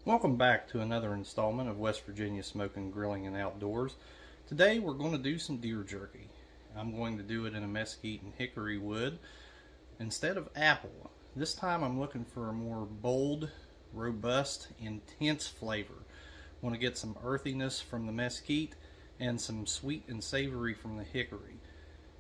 Welcome back to another installment of West Virginia Smoking, Grilling, and Outdoors. Today we're going to do some deer jerky. I'm going to do it in a mesquite and hickory wood instead of apple. This time I'm looking for a more bold, robust, intense flavor. I want to get some earthiness from the mesquite and some sweet and savory from the hickory.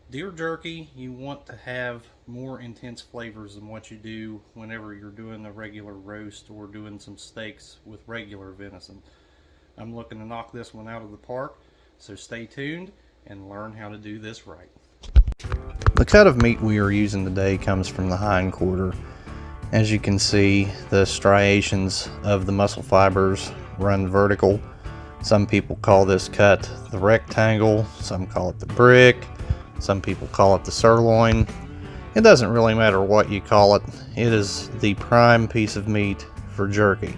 Deer jerky, you want to have more intense flavors than what you do whenever you're doing a regular roast or doing some steaks with regular venison. I'm looking to knock this one out of the park, so stay tuned and learn how to do this right. The cut of meat we are using today comes from the hind quarter. As you can see, the striations of the muscle fibers run vertical. Some people call this cut the rectangle, some call it the brick. Some people call it the sirloin. It doesn't really matter what you call it. It is the prime piece of meat for jerky.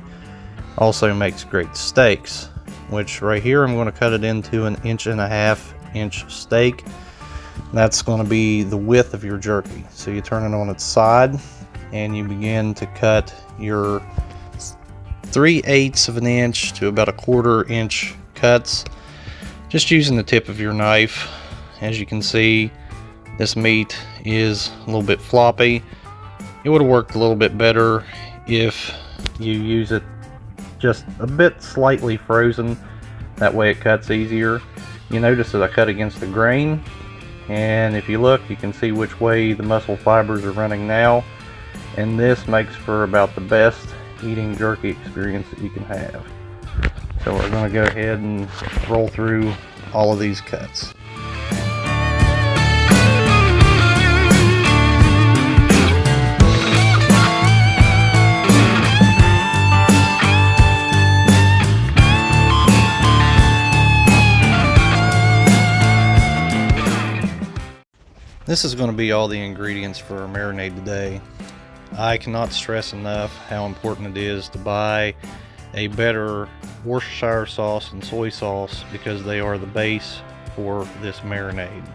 Also makes great steaks, which right here I'm going to cut it into an 1.5 inch steak. That's going to be the width of your jerky. So you turn it on its side and you begin to cut your 3/8 of an inch to about 1/4 inch cuts, just using the tip of your knife. As you can see, this meat is a little bit floppy. It would have worked a little bit better if you use it just a bit slightly frozen. That way it cuts easier. You notice that I cut against the grain, and if you look, you can see which way the muscle fibers are running now, and this makes for about the best eating jerky experience that you can have. So we're going to go ahead and roll through all of these cuts. This is going to be all the ingredients for our marinade today. I cannot stress enough how important it is to buy a better Worcestershire sauce and soy sauce because they are the base for this marinade.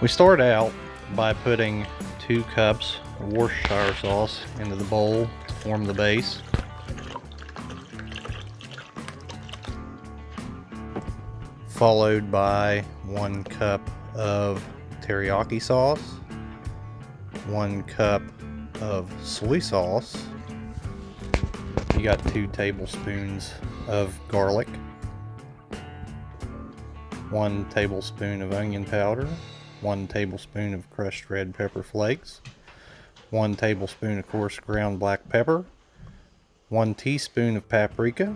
We start out by putting 2 cups of Worcestershire sauce into the bowl to form the base. Followed by 1 cup of teriyaki sauce, 1 cup of soy sauce. You got 2 tablespoons of garlic, 1 tablespoon of onion powder, 1 tablespoon of crushed red pepper flakes, 1 tablespoon of coarse ground black pepper, 1 teaspoon of paprika,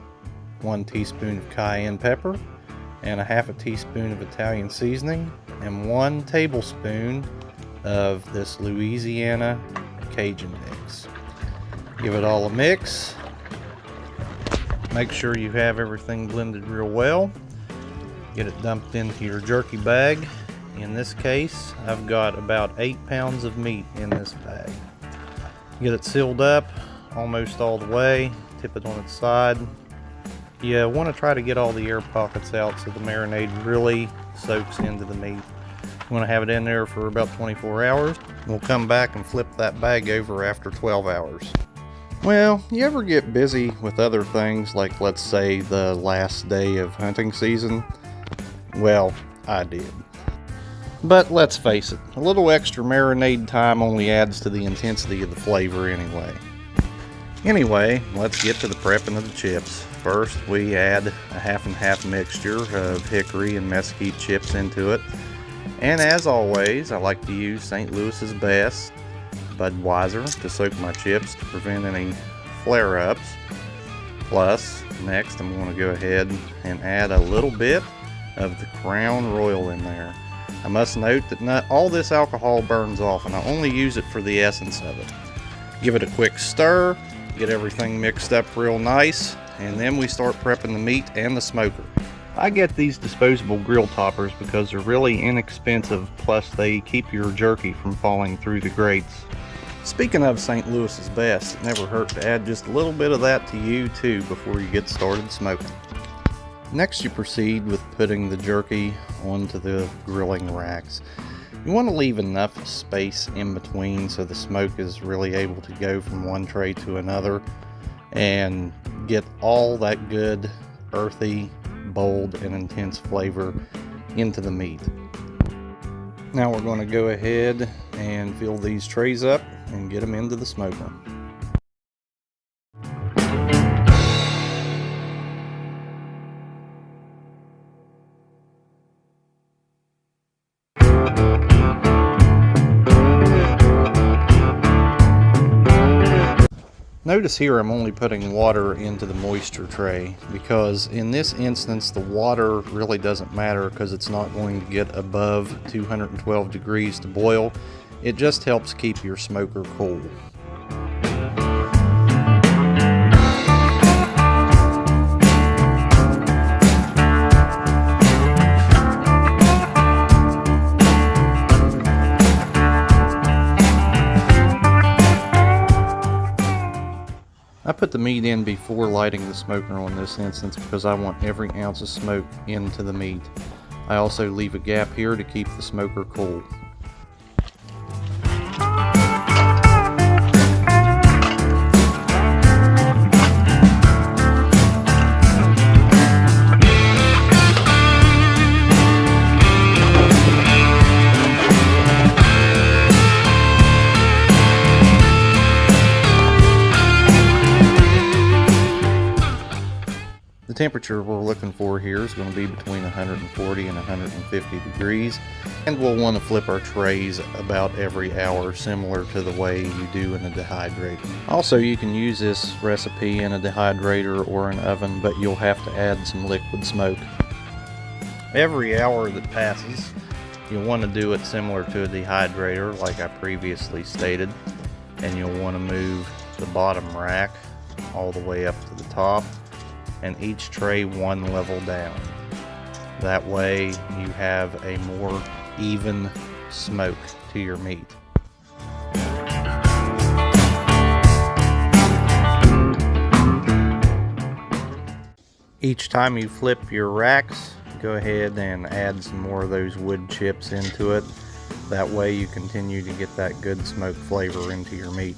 1 teaspoon of cayenne pepper, and 1/2 teaspoon of Italian seasoning, and 1 tablespoon of this Louisiana Cajun mix. Give it all a mix. Make sure you have everything blended real well. Get it dumped into your jerky bag. In this case, I've got about 8 pounds of meat in this bag. Get it sealed up almost all the way. Tip it on its side. You want to try to get all the air pockets out so the marinade really soaks into the meat. You want to have it in there for about 24 hours. We'll come back and flip that bag over after 12 hours. Well, you ever get busy with other things, like let's say the last day of hunting season? Well, I did. But let's face it, a little extra marinade time only adds to the intensity of the flavor anyway. Anyway, let's get to the prepping of the chips. First, we add a 1/2 mixture of hickory and mesquite chips into it. And as always, I like to use St. Louis's Best Budweiser to soak my chips to prevent any flare-ups. Plus, next I'm going to go ahead and add a little bit of the Crown Royal in there. I must note that not all this alcohol burns off, and I only use it for the essence of it. Give it a quick stir, get everything mixed up real nice, and then we start prepping the meat and the smoker. I get these disposable grill toppers because they're really inexpensive, plus they keep your jerky from falling through the grates. Speaking of St. Louis's Best, it never hurt to add just a little bit of that to you too before you get started smoking. Next, you proceed with putting the jerky onto the grilling racks. You want to leave enough space in between so the smoke is really able to go from one tray to another, and get all that good, earthy, bold, and intense flavor into the meat. Now we're going to go ahead and fill these trays up and get them into the smoker. Notice here I'm only putting water into the moisture tray because in this instance the water really doesn't matter because it's not going to get above 212 degrees to boil. It just helps keep your smoker cool. I put the meat in before lighting the smoker on this instance because I want every ounce of smoke into the meat. I also leave a gap here to keep the smoker cool. The temperature we're looking for here is going to be between 140 and 150 degrees, and we'll want to flip our trays about every hour, similar to the way you do in a dehydrator. Also, you can use this recipe in a dehydrator or an oven, but you'll have to add some liquid smoke. Every hour that passes, you'll want to do it similar to a dehydrator like I previously stated, and you'll want to move the bottom rack all the way up to the top, and each tray one level down. That way you have a more even smoke to your meat. Each time you flip your racks, go ahead and add some more of those wood chips into it. That way you continue to get that good smoke flavor into your meat.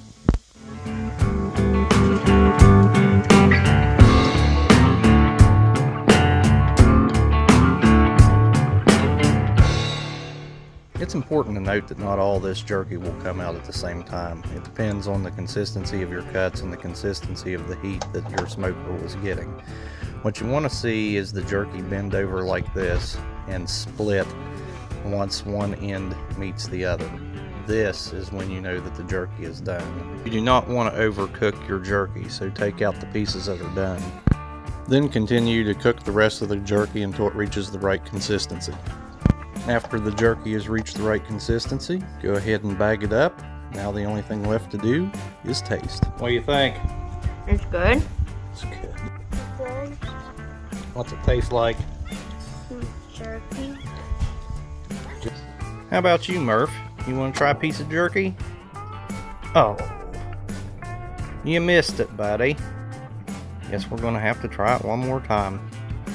It's important to note that not all this jerky will come out at the same time. It depends on the consistency of your cuts and the consistency of the heat that your smoker was getting. What you want to see is the jerky bend over like this and split once one end meets the other. This is when you know that the jerky is done. You do not want to overcook your jerky, so take out the pieces that are done. Then continue to cook the rest of the jerky until it reaches the right consistency. After the jerky has reached the right consistency, go ahead and bag it up. Now the only thing left to do is taste. What do you think? It's good. It's good. What's it taste like? Jerky. How about you, Murph? You want to try a piece of jerky? Oh, you missed it, buddy. Guess we're going to have to try it one more time.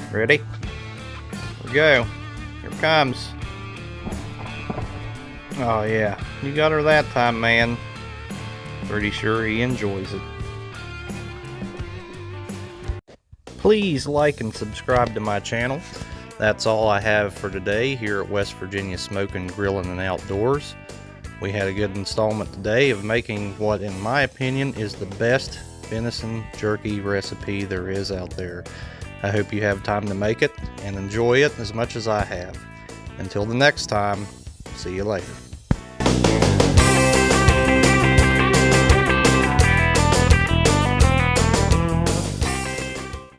Ready? Here we go. Here it comes. Oh yeah, you got her that time, man. Pretty sure he enjoys it. Please like and subscribe to my channel. That's all I have for today here at West Virginia Smoking, Grilling, and Outdoors. We had a good installment today of making what, in my opinion, is the best venison jerky recipe there is out there. I hope you have time to make it and enjoy it as much as I have. Until the next time, see you later.